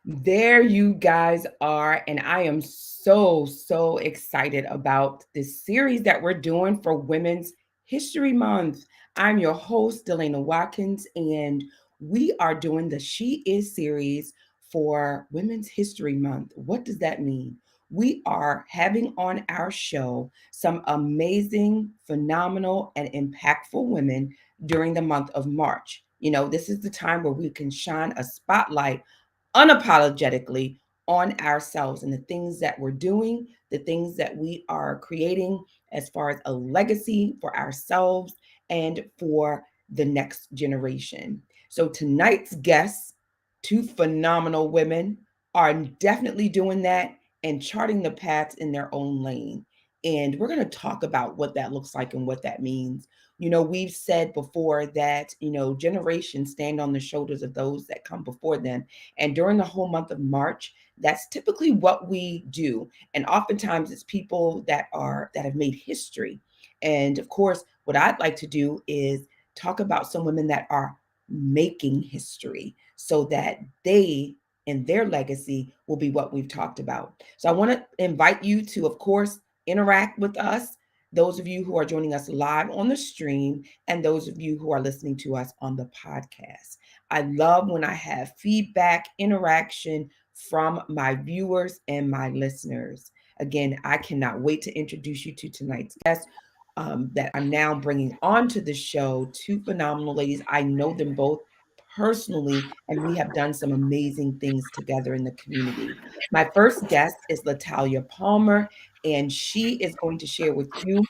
There you guys are. And I am so excited about this series that we're doing for Women's History Month. I'm your host, Delana Watkins, and we are doing the She Is series for Women's History Month. What does that mean? We are having on our show some amazing, phenomenal, and impactful women during the month of March. You know, this is the time where we can shine a spotlight unapologetically on ourselves and the things that we're doing, the things that we are creating as far as a legacy for ourselves and for the next generation. So tonight's guests, two phenomenal women, are definitely doing that and charting the paths in their own lane. And we're going to talk about what that looks like and what that means. You know, we've said before that, you know, generations stand on the shoulders of those that come before them. And during the whole month of March, that's typically what we do. And oftentimes it's people that have made history. And of course, what I'd like to do is talk about some women that are making history so that they and their legacy will be what we've talked about. So I want to invite you to, of course, interact with us, those of you who are joining us live on the stream, and those of you who are listening to us on the podcast. I love when I have feedback, interaction from my viewers and my listeners. Again, I cannot wait to introduce you to tonight's guest that I'm now bringing onto the show. Two phenomenal ladies. I know them both personally, and we have done some amazing things together in the community. My first guest is Latalia Palmer, and she is going to share with you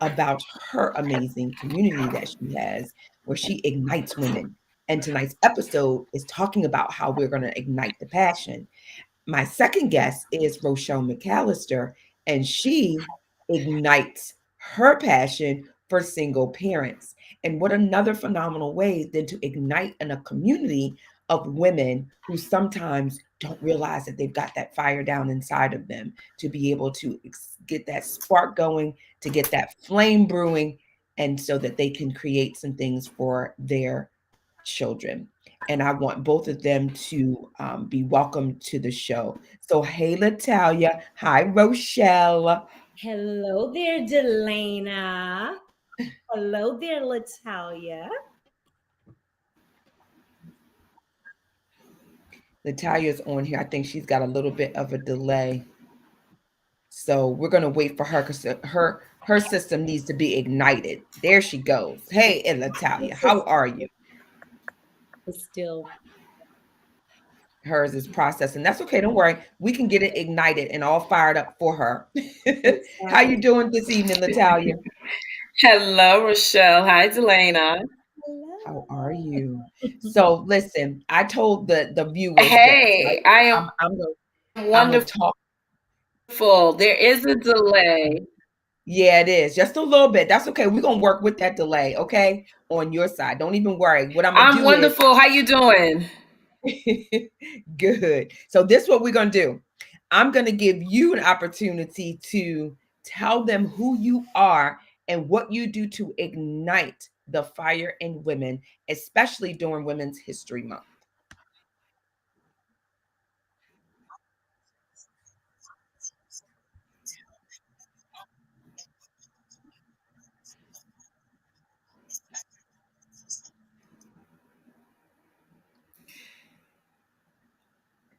about her amazing community that she has, where she ignites women. And tonight's episode is talking about how we're going to ignite the passion. My second guest is Rochelle McAllister, and she ignites her passion for single parents. And what another phenomenal way than to ignite in a community of women who sometimes don't realize that they've got that fire down inside of them, to be able to get that spark going, to get that flame brewing, and so that they can create some things for their children. And I want both of them to be welcome to the show. So, hey, Latalia. Hi, Rochelle. Hello there, Delana. Hello there, Latalia. Latalia's on here. I think she's got a little bit of a delay. So we're gonna wait for her because her system needs to be ignited. There she goes. Hey, and Latalia, how are you? It's still Hers is processing. That's okay. Don't worry. We can get it ignited and all fired up for her. How you doing this evening, Latalia? Hello, Rochelle. Hi, Delana. How are you? So listen, I told the viewers that Hey, I am I'm gonna talk. wonderful. There is a delay. Yeah, it is just a little bit. That's okay. We're gonna work with that delay, okay? On your side. Don't even worry. What I'm gonna I'm do is wonderful. How you doing? good. So this is what we're gonna do. I'm gonna give you an opportunity to tell them who you are and what you do to ignite the fire in women, especially during Women's History Month.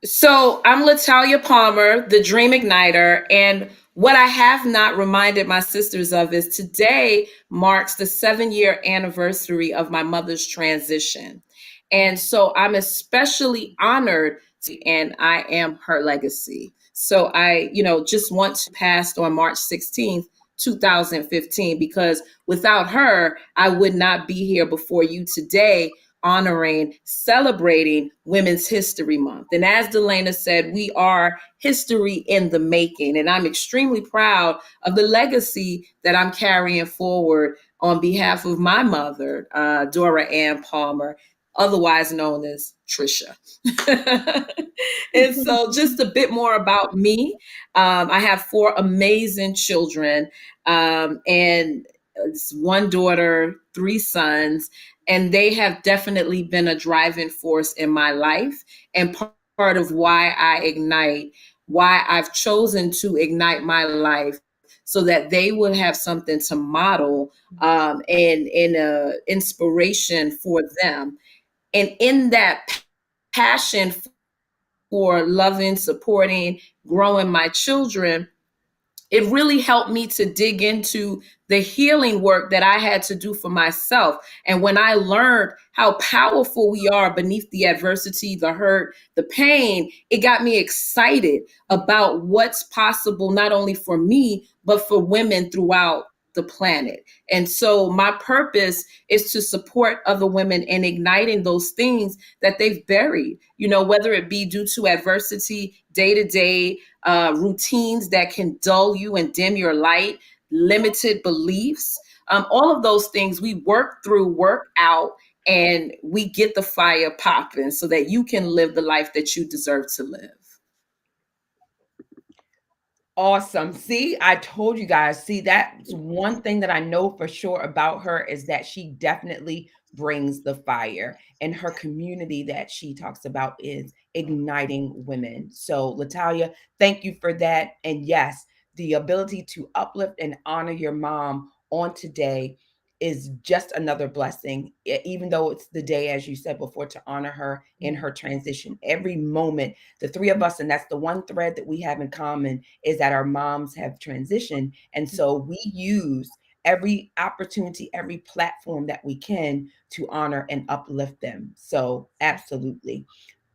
So I'm Latalia Palmer, the Dream Igniter. And what I have not reminded my sisters of is today marks the 7-year anniversary of my mother's transition. And so I'm especially honored and I am her legacy. So I, just want to pass on March 16th, 2015, because without her, I would not be here before you today honoring, celebrating Women's History Month. And as Delana said, we are history in the making. And I'm extremely proud of the legacy that I'm carrying forward on behalf of my mother, Dora Ann Palmer, otherwise known as Trisha. And so, just a bit more about me. I have four amazing children, and it's one daughter, three sons, and they have definitely been a driving force in my life and part of why I ignite, why I've chosen to ignite my life so that they would have something to model and inspiration for them. And in that passion for loving, supporting, growing my children, it really helped me to dig into the healing work that I had to do for myself. And when I learned how powerful we are beneath the adversity, the hurt, the pain, it got me excited about what's possible, not only for me, but for women throughout the planet. And so my purpose is to support other women in igniting those things that they've buried, whether it be due to adversity, day to day, routines that can dull you and dim your light, limited beliefs, all of those things we work through, work out, and we get the fire popping so that you can live the life that you deserve to live. Awesome. See, I told you guys. See, that's one thing that I know for sure about her is that she definitely brings the fire, and her community that she talks about is igniting women. So, Latalia, thank you for that. And yes, the ability to uplift and honor your mom on today is just another blessing, even though it's the day, as you said before, to honor her in her transition. Every moment, the three of us, and that's the one thread that we have in common, is that our moms have transitioned. And so we use every opportunity, every platform that we can to honor and uplift them. So, absolutely.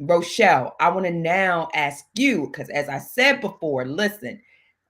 Rochelle, I want to now ask you, because as I said before, listen,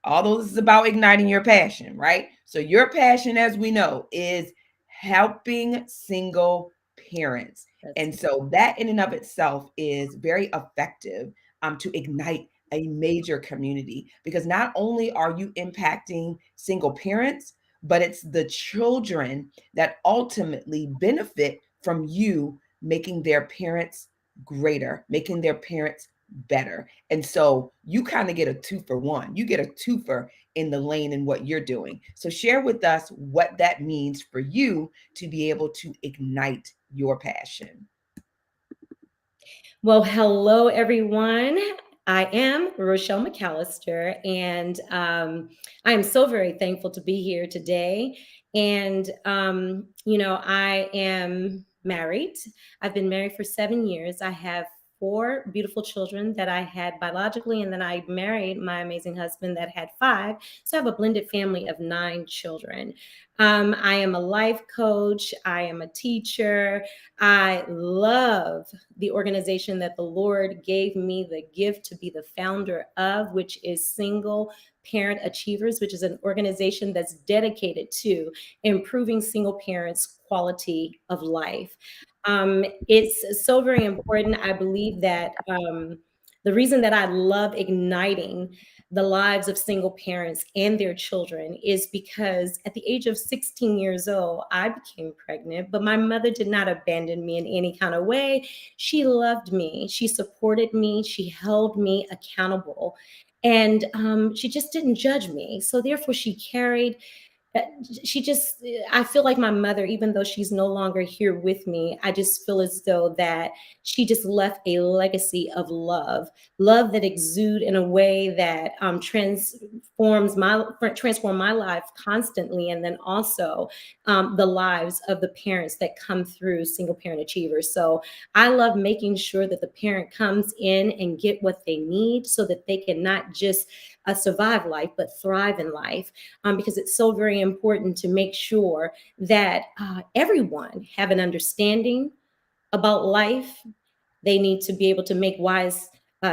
although this is about igniting your passion, right? So, your passion, as we know, is helping single parents. And so, that in and of itself is very effective to ignite a major community, because not only are you impacting single parents, but it's the children that ultimately benefit from you making their parents greater, making their parents better. And so you kind of get a two for one. You get a twofer in the lane in what you're doing. So share with us what that means for you to be able to ignite your passion. Well, hello, everyone. I am Rochelle McAllister, and I am so very thankful to be here today. And, I am married. I've been married for 7 years. I have four beautiful children that I had biologically, and then I married my amazing husband that had five. So I have a blended family of 9 children. I am a life coach. I am a teacher. I love the organization that the Lord gave me the gift to be the founder of, which is Single Parent Achievers, which is an organization that's dedicated to improving single parents' quality of life. It's so very important. I believe that the reason that I love igniting the lives of single parents and their children is because at the age of 16 years old, I became pregnant, but my mother did not abandon me in any kind of way. She loved me, she supported me, she held me accountable, and she just didn't judge me. So, therefore, she carried uh, she just I feel like my mother, even though she's no longer here with me, I just feel as though that she just left a legacy of love that exude in a way that transform my life constantly, and then also the lives of the parents that come through Single Parent Achievers. So I love making sure that the parent comes in and get what they need so that they can not just survive life, but thrive in life, because it's so very important to make sure that everyone have an understanding about life. They need to be able to make wise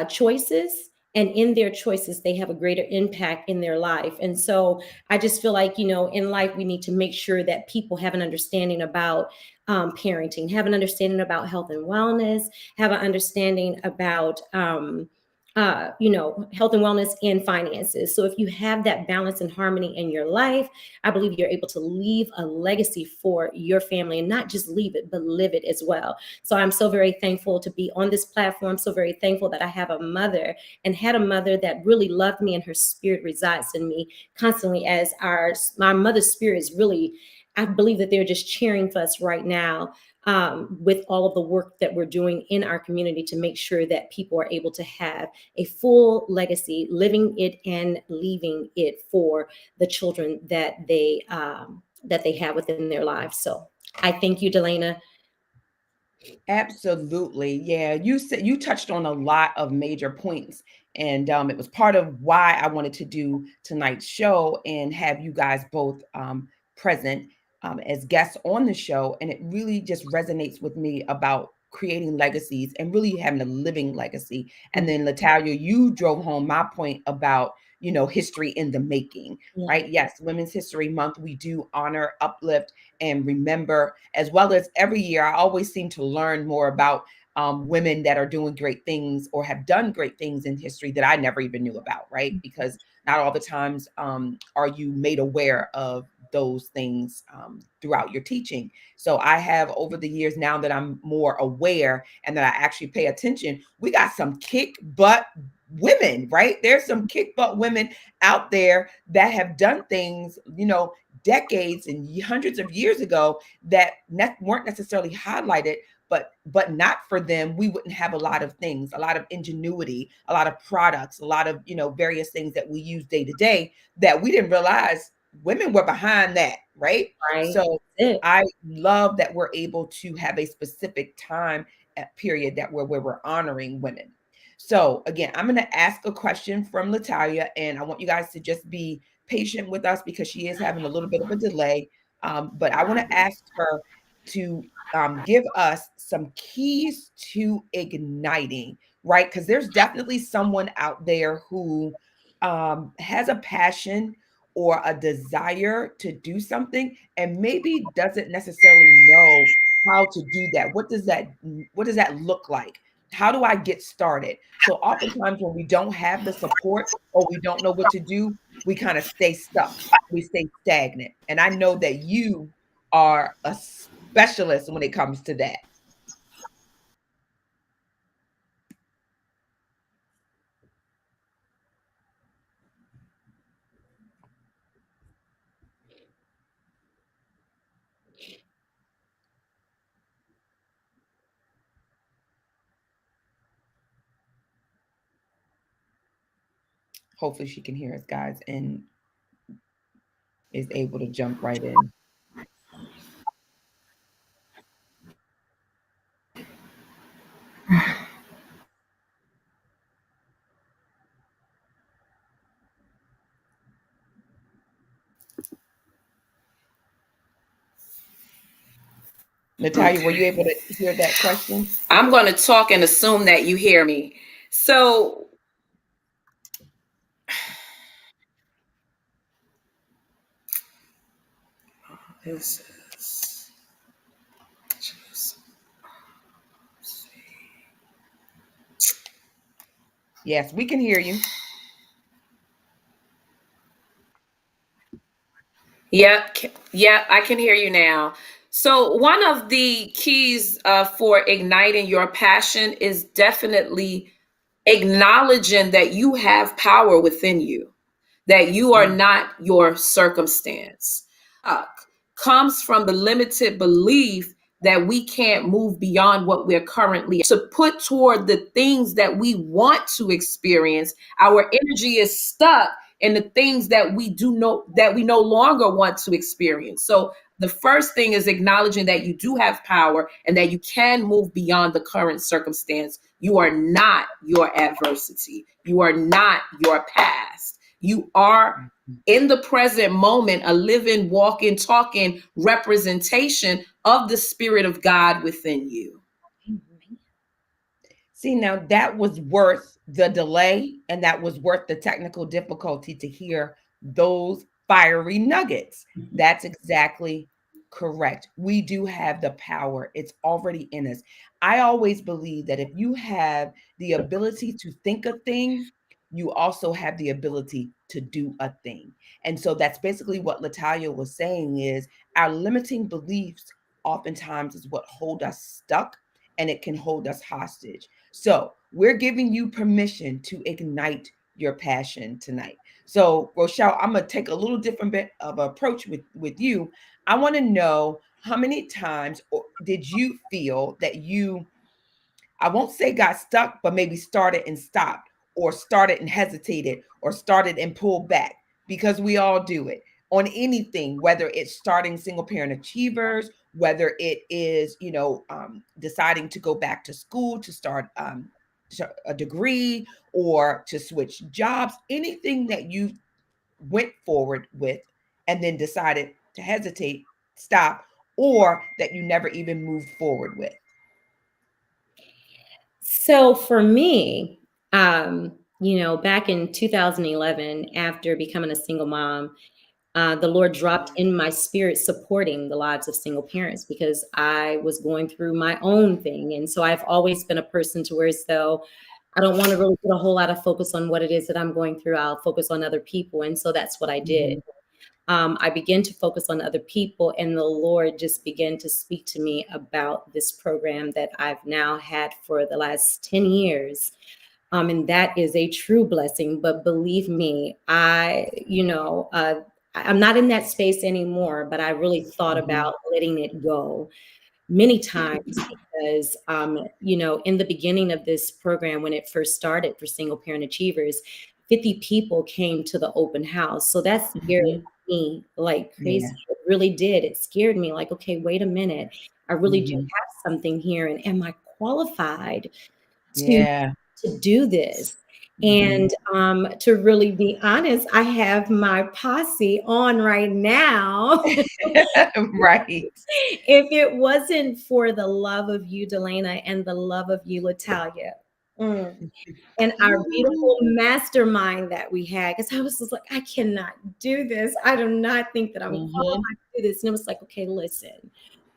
choices, and in their choices they have a greater impact in their life. And so I just feel like, in life we need to make sure that people have an understanding about parenting, have an understanding about health and wellness, have an understanding about health and wellness and finances. So if you have that balance and harmony in your life, I believe you're able to leave a legacy for your family, and not just leave it, but live it as well. So I'm so very thankful to be on this platform. So very thankful that I have a mother, and had a mother that really loved me, and her spirit resides in me constantly, as my mother's spirit is really, I believe that they're just cheering for us right now, with all of the work that we're doing in our community to make sure that people are able to have a full legacy, living it and leaving it for the children that they have within their lives. So I thank you, Delana. Absolutely. Yeah, you said you touched on a lot of major points, and it was part of why I wanted to do tonight's show and have you guys both present as guests on the show. And it really just resonates with me about creating legacies and really having a living legacy. And then Latalia, you drove home my point about history in the making, right? Yes, Women's History Month, we do honor, uplift, and remember, as well as every year I always seem to learn more about women that are doing great things or have done great things in history that I never even knew about, right? Because not all the times are you made aware of those things throughout your teaching. So I have, over the years, now that I'm more aware and that I actually pay attention, we got some kick butt women, right? There's some kick butt women out there that have done things, decades and hundreds of years ago that weren't necessarily highlighted, but not for them, we wouldn't have a lot of things, a lot of ingenuity, a lot of products, a lot of various things that we use day to day that we didn't realize women were behind that, right? Right. So I love that we're able to have a specific time period that where we're honoring women. So again, I'm going to ask a question from Latalia, and I want you guys to just be patient with us because she is having a little bit of a delay. But I want to ask her to give us some keys to igniting, right? Because there's definitely someone out there who has a passion or a desire to do something and maybe doesn't necessarily know how to do that. What does that look like? How do I get started? So oftentimes when we don't have the support or we don't know what to do, we kind of stay stuck. We stay stagnant. And I know that you are a specialist when it comes to that. Hopefully she can hear us, guys, and is able to jump right in. Natalia, were you able to hear that question? I'm going to talk and assume that you hear me. So, this is Yes, we can hear you. Yep, I can hear you now. So, one of the keys for igniting your passion is definitely acknowledging that you have power within you, that you are Mm. not your circumstance. Uh, Comes from the limited belief that we can't move beyond what we're currently to put toward the things that we want to experience. Our energy is stuck in the things that we do know that we no longer want to experience. So the first thing is acknowledging that you do have power and that you can move beyond the current circumstance. You are not your adversity. You are not your past. You are in the present moment a living, walking, talking representation of the Spirit of God within you. See, now that was worth the delay and that was worth the technical difficulty to hear those fiery nuggets. That's exactly correct. We do have the power, it's already in us. I always believe that if you have the ability to think a thing, you also have the ability to do a thing. And so that's basically what Latalia was saying is our limiting beliefs oftentimes is what hold us stuck and it can hold us hostage. So we're giving you permission to ignite your passion tonight. So Rochelle, I'm gonna take a little different bit of approach with you. I want to know how many times did you feel that you, I won't say got stuck, but maybe started and stopped, or started and hesitated, or started and pulled back, because we all do it on anything, whether it's starting single parent achievers, whether it is, deciding to go back to school to start a degree or to switch jobs, anything that you went forward with and then decided to hesitate, stop, or that you never even moved forward with. So for me, back in 2011, after becoming a single mom, the Lord dropped in my spirit supporting the lives of single parents because I was going through my own thing. And so I've always been a person to where, so I don't want to really put a whole lot of focus on what it is that I'm going through. I'll focus on other people. And so that's what I did. Mhm. I began to focus on other people, and the Lord just began to speak to me about this program that I've now had for the last 10 years. And that is a true blessing. But believe me, I'm not in that space anymore, but I really thought Mhm. about letting it go many times because, in the beginning of this program, when it first started for single parent achievers, 50 people came to the open house. So that scared Mhm. me like crazy. Yeah. It really did. It scared me like, okay, wait a minute. I really do Mhm. have something here. And am I qualified to Yeah. do this? Mhm. And to really be honest, I have my posse on right now. Right. If it wasn't for the love of you, Delana, and the love of you, Latalia, and our Ooh. beautiful mastermind that we had, because I was just like, I cannot do this. I do not think that I'm Mhm. qualified to do this. And it was like, okay, listen,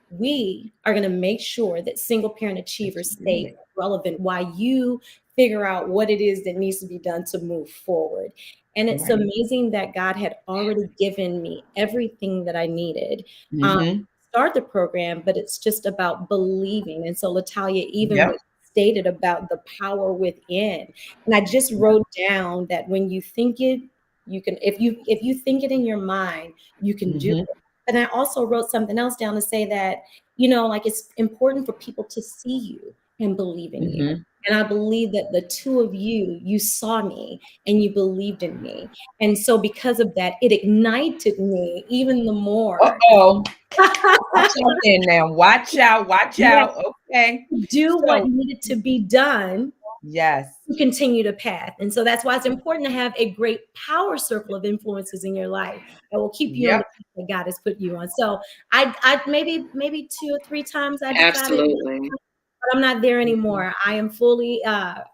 we are going to make sure that single parent achievers stay Absolutely. relevant while you figure out what it is that needs to be done to move forward. And it's Right. amazing that God had already given me everything that I needed. Um, Mhm. start the program, but it's just about believing. And so Latalia, even Yep. what you stated about the power within, and I just wrote down that when you think it, you can, if you think it in your mind, you can do Mhm. it. And I also wrote something else down to say that, like it's important for people to see you and believe in you. Mhm. And I believe that the two of you, you saw me and you believed in me. And so because of that, it ignited me even the more. Uh-oh. Watch out there now. Watch out. Watch Yeah, out. Okay. do what So, needed to be done yes. to continue to path. And so that's why it's important to have a great power circle of influences in your life that will keep you on the Yep. path that God has put you on. So I maybe 2 or 3 times I decided, Absolutely. but I'm not there Mhm. anymore. I am fully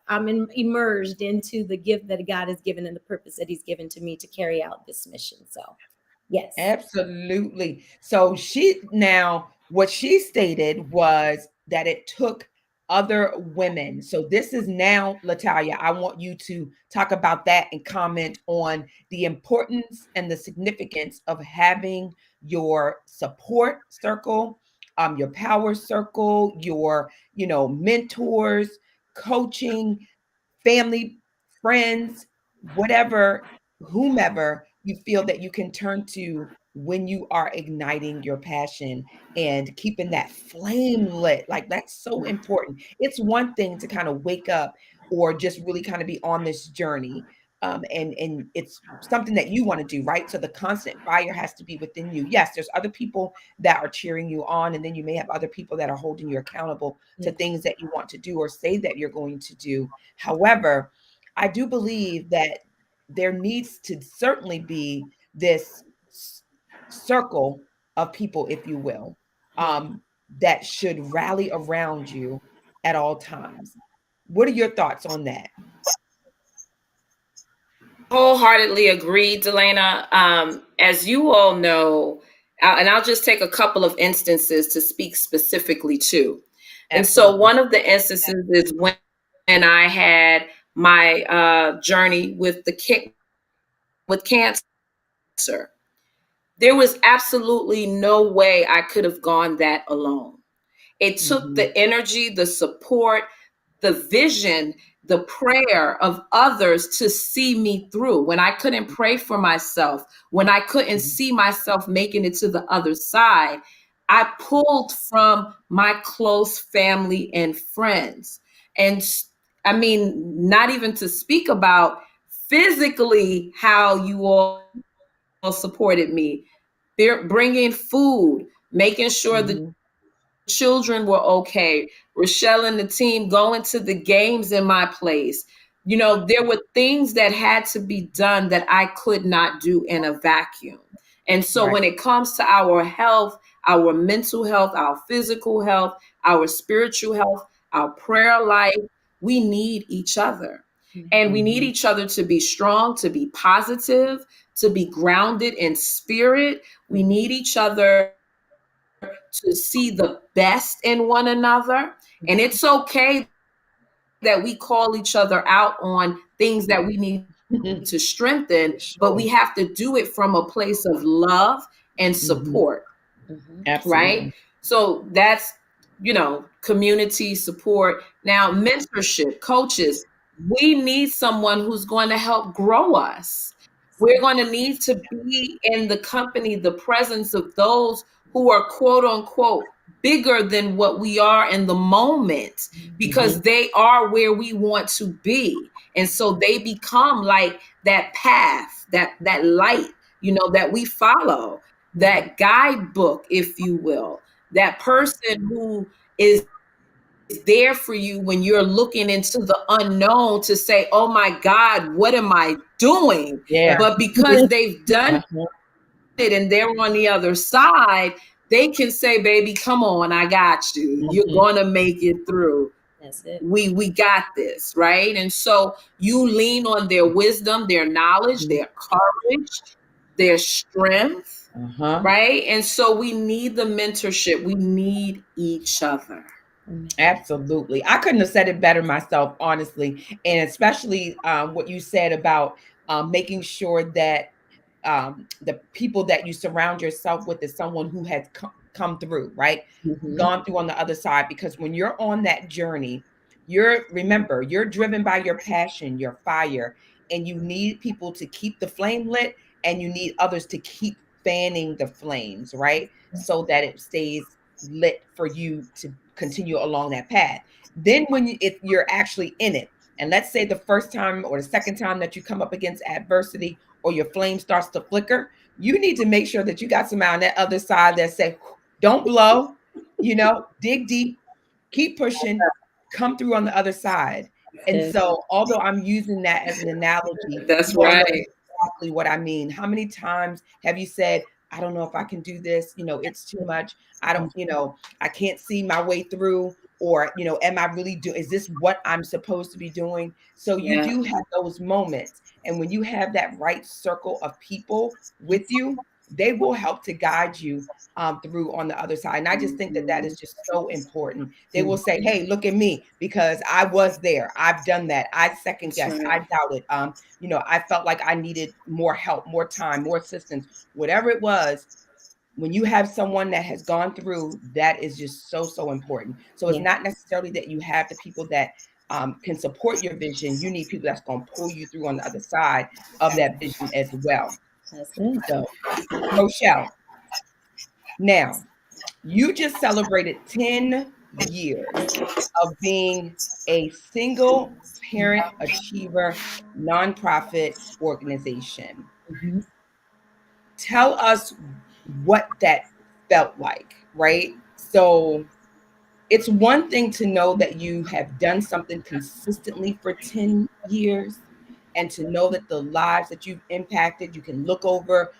immersed into the gift that God has given and the purpose that He's given to me to carry out this mission. So yes. Absolutely. So she now what she stated was that it took other women. So this is now Latalia. I want you to talk about that and comment on the importance and the significance of having your support circle, your power circle, your, mentors, coaching, family, friends, whatever, whomever you feel that you can turn to when you are igniting your passion and keeping that flame lit. Like that's so important. It's one thing to kind of wake up or just really kind of be on this journey. And it's something that you want to do, right? So the constant fire has to be within you. Yes, there's other people that are cheering you on, and then you may have other people that are holding you accountable to Yes. things that you want to do or say that you're going to do. However, I do believe that there needs to certainly be this circle of people, if you will, Yeah. that should rally around you at all times. What are your thoughts on that? Wholeheartedly agree, Delana. As you all know, and I'll just take a couple of instances to speak specifically to. And so, Absolutely. one of the instances is when I had my journey with with cancer. There was absolutely no way I could have gone that alone. It took Mm-hmm. the energy, the support, the vision, the prayer of others to see me through. When I couldn't pray for myself, when I couldn't see myself making it to the other side, I pulled from my close family and friends. And I mean, not even to speak about physically how you all supported me, bringing food, making sure the Mm-hmm. children were okay. Rochelle and the team going to the games in my place. There were things that had to be done that I could not do in a vacuum. And so when it comes to Right. our health, our mental health, our physical health, our spiritual health, our prayer life, we need each other. And we need Mm-hmm. each other to be strong, to be positive, to be grounded in spirit. We need each other to see the best in one another. And it's okay that we call each other out on things that we need to strengthen, but we have to do it from a place For of sure. love and support, Mm-hmm. right? So Absolutely. that's, community support. Now, mentorship, coaches, we need someone who's going to help grow us. We're going to need to be in the company, the presence of those who are quote unquote bigger than what we are in the moment, Mm-hmm. because they are where we want to be. And so they become like that path, that light, that we follow, Mm-hmm. that guidebook, if you will, that person who is there for you when you're looking into the unknown to say, oh my God, what am I doing? But Yeah. because they've done it and Uh-huh. they're on the other side, they can say, baby, come on, I got you. You're gonna make it Mm-hmm. through. That's We it. got this, right? And so you lean on their wisdom, their knowledge, their courage, their strength, Uh-huh. right? And so we need the mentorship. We need each other. Amen. Absolutely. I couldn't have said it better myself, honestly. And especially what you said about making sure that the people that you surround yourself with is someone who has come through, right? Mm-hmm. Gone through on the other side. Because when you're on that journey, remember, you're driven by your passion, your fire, and you need people to keep the flame lit, and you need others to keep fanning the flames, right? So that it stays lit for you to continue along that path. Then if you're actually in it, and let's say the first time or the second time that you come up against adversity or your flame starts to flicker, you need to make sure that you got somebody on that other side that say, don't blow, dig deep, keep pushing, come through on the other side. And That's it. so, although I'm using that as an analogy, That's you all know right. exactly what I mean. How many times have you said, I don't know if I can do this, it's too much. I don't, I can't see my way through, or, am I really is this what I'm supposed to be doing? So you Yeah. do have those moments. And when you have that right circle of people with you, they will help to guide you through on the other side. And I just think that that Mhm. is just so important. They will Mm. say, hey, look at me, because I was there. I've done that. I second That's guessed. I right. doubted. I felt like I needed more help, more time, more assistance, whatever it was. When you have someone that has gone through, that is just so, so important. So it's Yeah. not necessarily that you have the people that can support your vision. You need people that's going to pull you through on the other side of that vision as well. That's it. So, Rochelle, now you just celebrated 10 years of being a single parent achiever nonprofit organization. Mm-hmm. Tell us what that felt like, right? So it's one thing to know that you have done something consistently for 10 years, and to know that the lives that you've impacted, you can look over,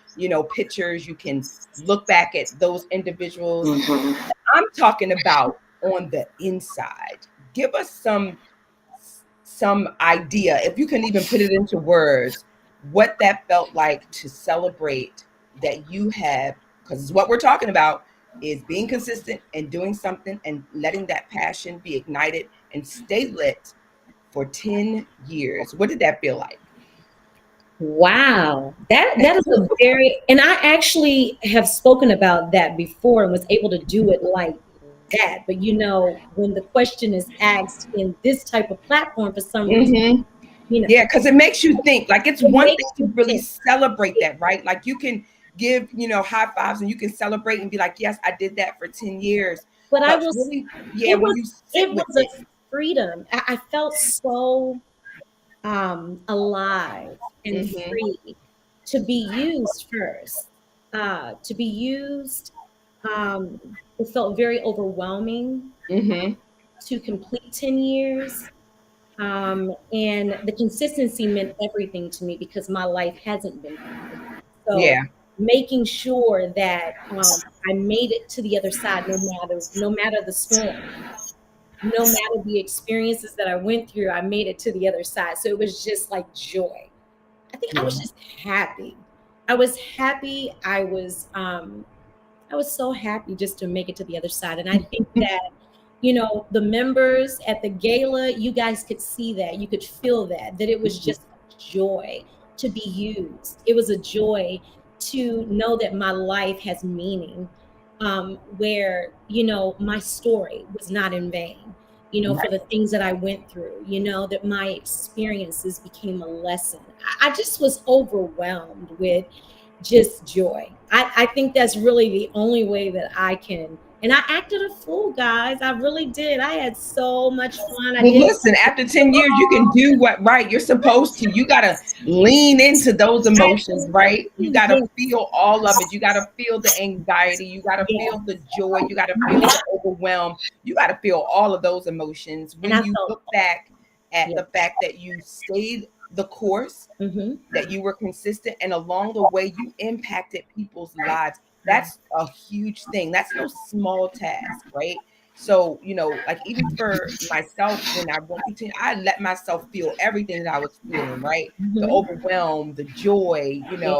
pictures, you can look back at those individuals. Mhm. I'm talking about on the inside. Give us some idea, if you can even put it into words, what that felt like to celebrate that you have, because it's what we're talking about, is being consistent and doing something and letting that passion be ignited and stay lit for 10 years. What did that feel like? Wow, that is a very, and I actually have spoken about that before and was able to do it like that. But when the question is asked in this type of platform, for some reason, Mm-hmm. you know, Yeah, because it makes you think. Like, it's it one makes thing to you really think. celebrate that, right? Like, you can give, high fives and you can celebrate and be like, yes, I did that for 10 years. But I But was, really, yeah, it when was, you sit it with was it. a freedom. I felt so alive and Mm-hmm. free to be used first, to be used. It felt very overwhelming Mm-hmm. to complete 10 years. And the consistency meant everything to me because my life hasn't been consistent. So Yeah. making sure that I made it to the other side, no matter the storm, no matter the experiences that I went through, I made it to the other side. So it was just like joy. I think I Yeah. was just happy. I was happy. I was so happy just to make it to the other side. And I think that, the members at the gala, you guys could see that. You could feel that it was just a joy to be used. It was a joy to know that my life has meaning, where, my story was not in vain, for Right. the things that I went through, that my experiences became a lesson. I just was overwhelmed with just joy. I think that's really the only way that I can. And I acted a fool, guys. I really did. I had so much fun. I Well, did. listen, after 10 years, you can do what right you're supposed to. You got to lean into those emotions, right? You Absolutely. got to Yes. feel all of it. You got to feel the anxiety. You got to Yes. feel the joy. You got to feel the overwhelm. You got to feel all of those emotions And when I you felt, look back at yeah. the fact that you stayed the course, Hmm. that you were consistent, and along the way, you impacted people's lives. That's a huge thing. That's no small task, right? So, like, even for myself, when I went through 10, I let myself feel everything that I was feeling, right? The Hmm. overwhelm, the joy, Yeah.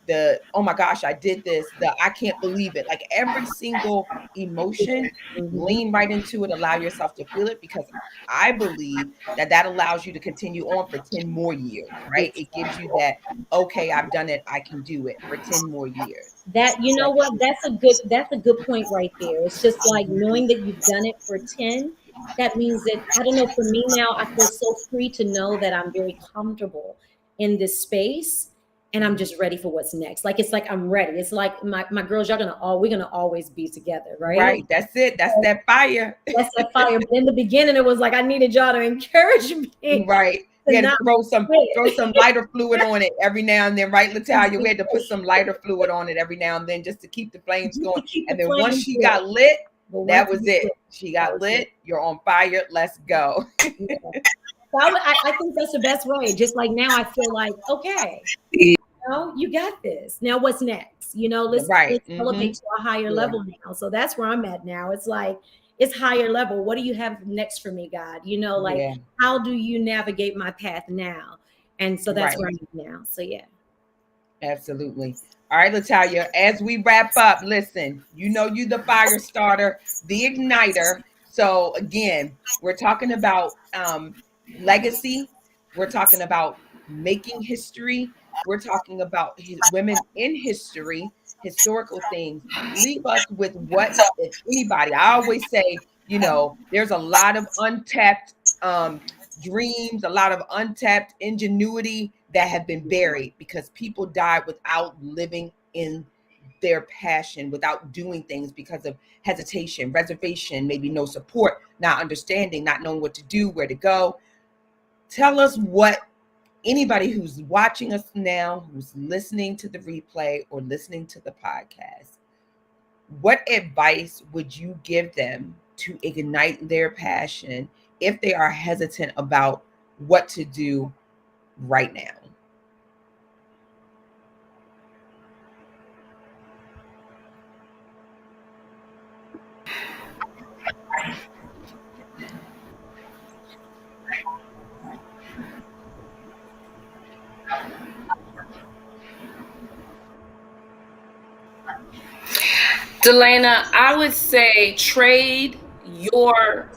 the oh my gosh, I did this, the I can't believe it. Like, every single emotion, Hmm. lean right into it, allow yourself to feel it, because I believe that allows you to continue on for 10 more years, right? It gives you that, okay, I've done it, I can do it for 10 more years. That, you know So, what, that's a good point right there. It's just like knowing that you've done it for 10. That means that, I don't know, for me now, I feel so free to know that I'm very comfortable in this space, and I'm just ready for what's next. Like, it's like I'm ready. It's like my girls, we're gonna always be together, right? right, that's it. That's that fire. That's that fire. But in the beginning, it was like I needed y'all to encourage me Right. We to had to not throw quit. some lighter fluid on it every now and then, right, Latalia? We had to put some lighter fluid on it every now and then just to keep the flames Just going. to keep the And then once flames she lit. got lit, But once that was you it. quit, She that got was it. lit. You're on fire. Let's go. Yeah. So I think that's the best way. Just like now, I feel like, okay, you got this. Now, what's next? Let's Right. let's Mm-hmm. elevate to a higher Yeah. level now. So that's where I'm at now. It's like it's higher level. What do you have next for me, God? Like, Yeah. how do you navigate my path now? And so that's Right. where I'm at now. So yeah. Absolutely. All right, Latalia, as we wrap up, listen, you the fire starter, the igniter. So again, we're talking about legacy. We're talking about making history. We're talking about women in history, historical things. Leave us with what, if anybody, I always say, there's a lot of untapped dreams, a lot of untapped ingenuity that have been buried because people died without living in their passion, without doing things because of hesitation, reservation, maybe no support, not understanding, not knowing what to do, where to go. Tell us what anybody who's watching us now, who's listening to the replay or listening to the podcast, what advice would you give them to ignite their passion if they are hesitant about what to do right now? Delana, I would say trade your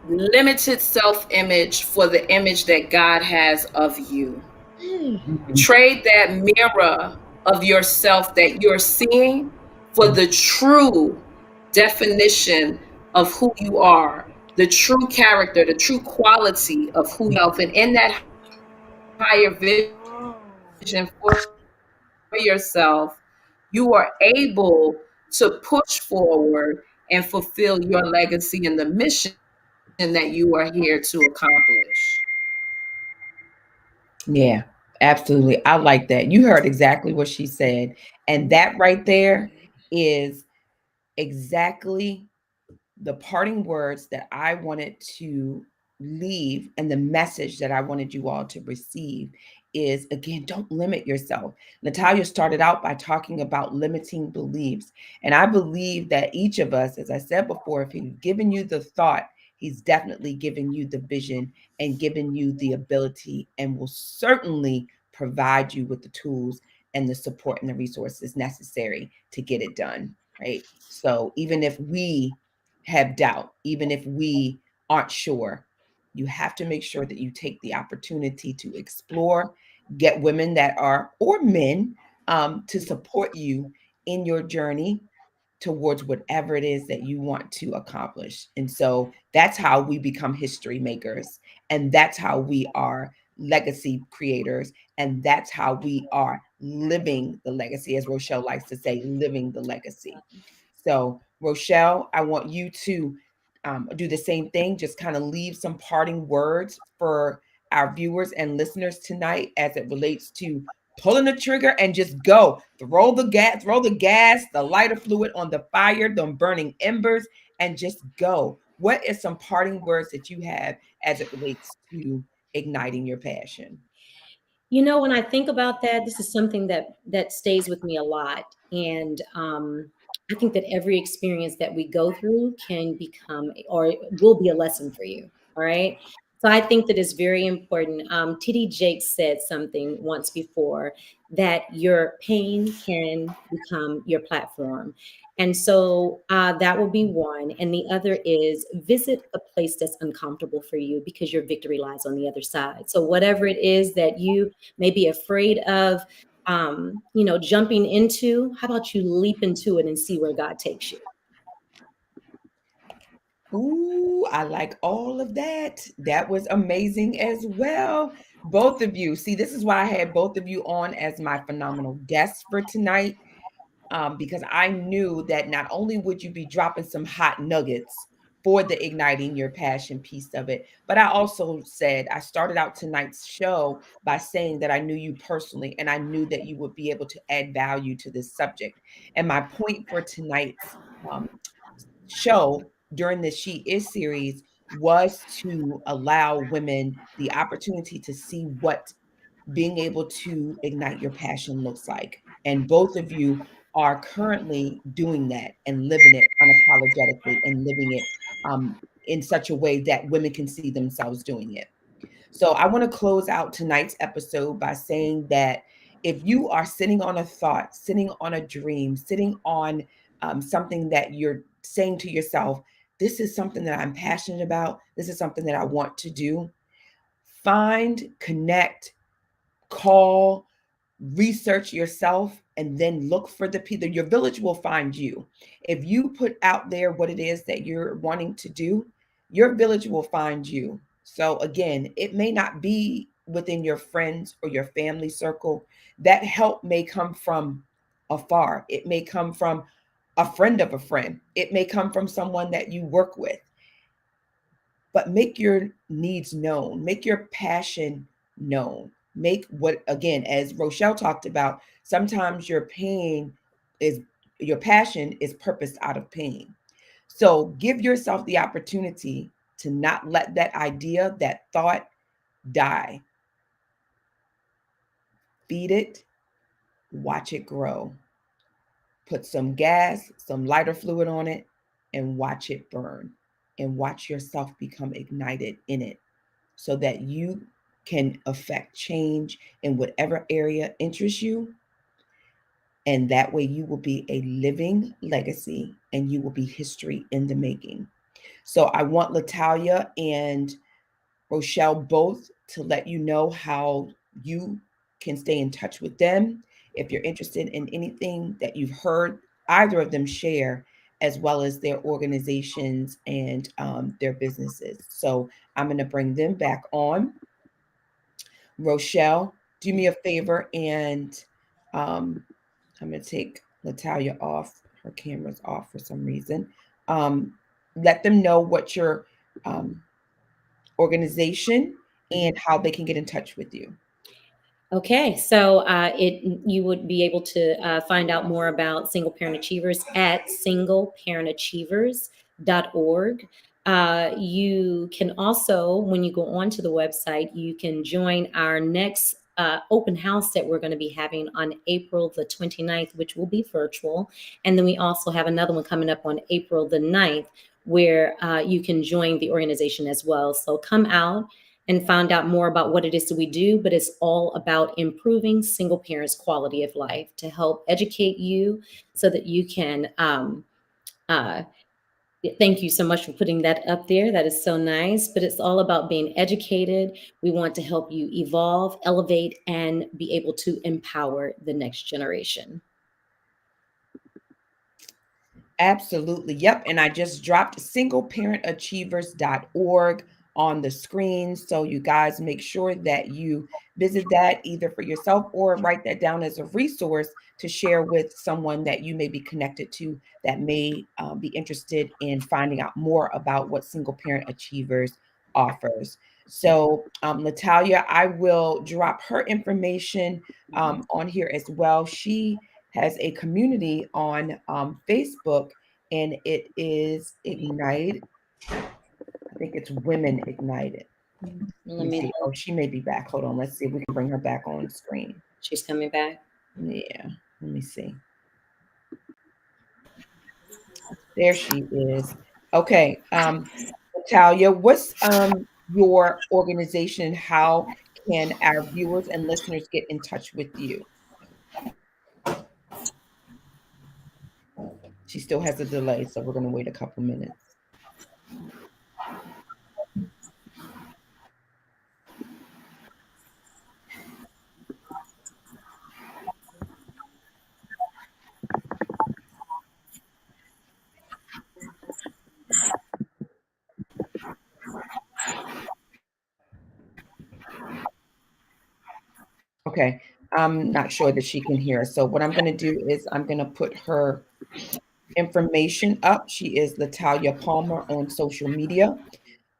limited self image for the image that God has of you. Mhm. Trade that mirror of yourself that you're seeing for the true definition of who you are, the true character, the true quality of who you are. And in that higher vision for yourself, you are able to push forward and fulfill your legacy and the mission that you are here to accomplish. Yeah, absolutely. I like that. You heard exactly what she said. And that right there is exactly the parting words that I wanted to leave and the message that I wanted you all to receive is again, don't limit yourself. Natalia started out by talking about limiting beliefs. And I believe that each of us, as I said before, if he's given you the thought, he's definitely given you the vision and given you the ability and will certainly provide you with the tools and the support and the resources necessary to get it done. Right. So even if we have doubt, even if we aren't sure, you have to make sure that you take the opportunity to explore, get women that are, or men, to support you in your journey towards whatever it is that you want to accomplish. And so that's how we become history makers. And that's how we are legacy creators. And that's how we are living the legacy, as Rochelle likes to say, living the legacy. So, Rochelle, I want you to do the same thing, just kind of leave some parting words for our viewers and listeners tonight as it relates to pulling the trigger and just go. Throw the gas, the lighter fluid on the fire, the burning embers, and just go. What is some parting words that you have as it relates to igniting your passion? When I think about that, this is something that stays with me a lot, and I think that every experience that we go through can become or will be a lesson for you. All right. So I think that it's very important. TD Jakes said something once before that your pain can become your platform. And so that will be one. And the other is visit a place that's uncomfortable for you because your victory lies on the other side. So, whatever it is that you may be afraid of, jumping into, how about you leap into it and see where God takes you? Ooh, I like all of that. That was amazing as well. Both of you. See, this is why I had both of you on as my phenomenal guests for tonight, because I knew that not only would you be dropping some hot nuggets for the igniting your passion piece of it, but I also said I started out tonight's show by saying that I knew you personally and I knew that you would be able to add value to this subject. And my point for tonight's show during the She Is series was to allow women the opportunity to see what being able to ignite your passion looks like. And both of you are currently doing that and living it unapologetically and living it in such a way that women can see themselves doing it. So I want to close out tonight's episode by saying that if you are sitting on a thought, sitting on a dream, sitting on something that you're saying to yourself, this is something that I'm passionate about, this is something that I want to do, find, connect, call, research yourself, and then look for the people. Your village will find you. If you put out there what it is that you're wanting to do, your village will find you. So again, it may not be within your friends or your family circle. That help may come from afar. It may come from a friend of a friend. It may come from someone that you work with. But make your needs known, make your passion known. Make what, again, as Rochelle talked about, sometimes your pain is your passion is purposed out of pain. So give yourself the opportunity to not let that idea, that thought die. Feed it, watch it grow. Put some gas, some lighter fluid on it, and watch it burn. And watch yourself become ignited in it so that you can affect change in whatever area interests you And that way you will be a living legacy and you will be history in the making. So I want Latalia and Rochelle both to let you know how you can stay in touch with them if you're interested in anything that you've heard either of them share, as well as their organizations and their businesses. So I'm going to bring them back on. Rochelle, do me a favor and um, I'm going to take Latalia off. Her camera's off for some reason. Um, let them know what your um, organization and how they can get in touch with you. Okay, so you would be able to find out more about Single Parent Achievers at singleparentachievers.org. You can also, when you go onto the website, you can join our next open house that we're going to be having on April the 29th, which will be virtual. And then we also have another one coming up on April the 9th, where you can join the organization as well. So come out and found out more about what it is that we do, but it's all about improving single parents' quality of life to help educate you so that you can. Thank you so much for putting that up there. That is so nice. But it's all about being educated. We want to help you evolve, elevate, and be able to empower the next generation. Absolutely. Yep. And I just dropped singleparentachievers.org on the screen. So you guys make sure that you visit that either for yourself or write that down as a resource to share with someone that you may be connected to that may be interested in finding out more about what Single Parent Achievers offers. So, Natalia, I will drop her information on here as well. She has a community on Facebook, and it is Ignite. I think it's Women Ignited. Let me see. Oh, she may be back. Hold on. Let's see if we can bring her back on screen. She's coming back. Yeah. Let me see. There she is. Okay. Natalia, what's your organization? How can our viewers and listeners get in touch with you? She still has a delay, so we're going to wait a couple minutes. Okay, I'm not sure that she can hear us. So what I'm going to do is I'm going to put her information up. She is Latalia Palmer on social media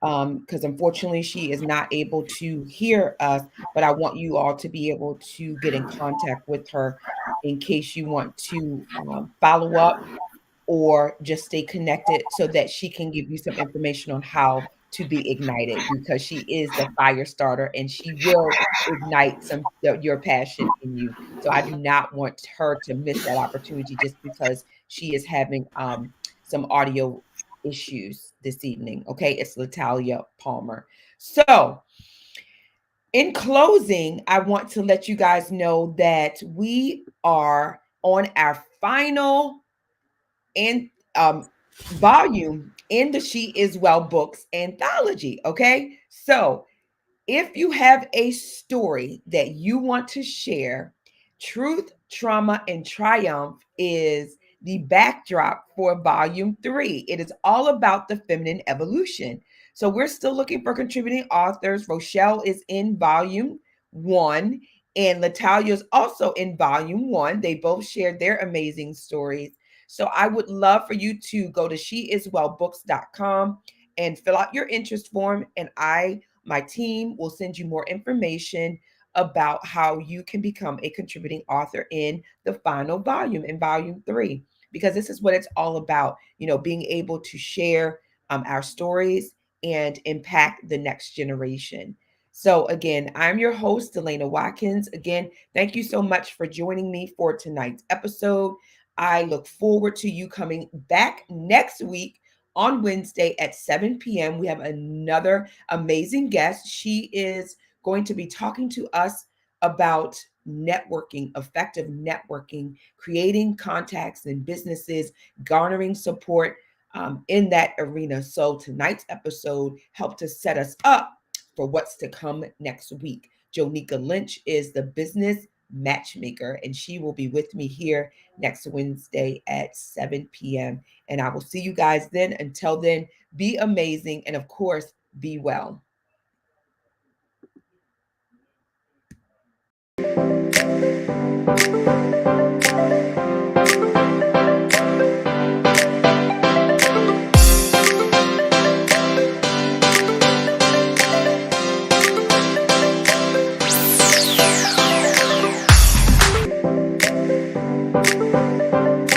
because unfortunately she is not able to hear us, but I want you all to be able to get in contact with her in case you want to follow up or just stay connected so that she can give you some information on how to be ignited, because she is the fire starter and she will ignite your passion in you. So I do not want her to miss that opportunity just because she is having some audio issues this evening. Okay, it's Latalia Palmer. So in closing, I want to let you guys know that we are on our final and volume in the She Is Well books anthology. Okay, so if you have a story that you want to share, Truth, Trauma, and Triumph is the backdrop for volume 3. It is all about the feminine evolution. So we're still looking for contributing authors. Rochelle is in volume 1, and Latalia is also in volume 1. They both shared their amazing stories. So I would love for you to go to sheiswellbooks.com and fill out your interest form, and my team will send you more information about how you can become a contributing author in the final volume, in volume 3, because this is what it's all about, being able to share our stories and impact the next generation. So again, I'm your host, Delana Watkins. Again, thank you so much for joining me for tonight's episode. I look forward to you coming back next week on Wednesday at 7 p.m. We have another amazing guest. She is going to be talking to us about networking, effective networking, creating contacts and businesses, garnering support in that arena. So tonight's episode helped to set us up for what's to come next week. Jonika Lynch is the business matchmaker, and she will be with me here next Wednesday at 7 p.m. And I will see you guys then. Until then, be amazing and, of course, be well.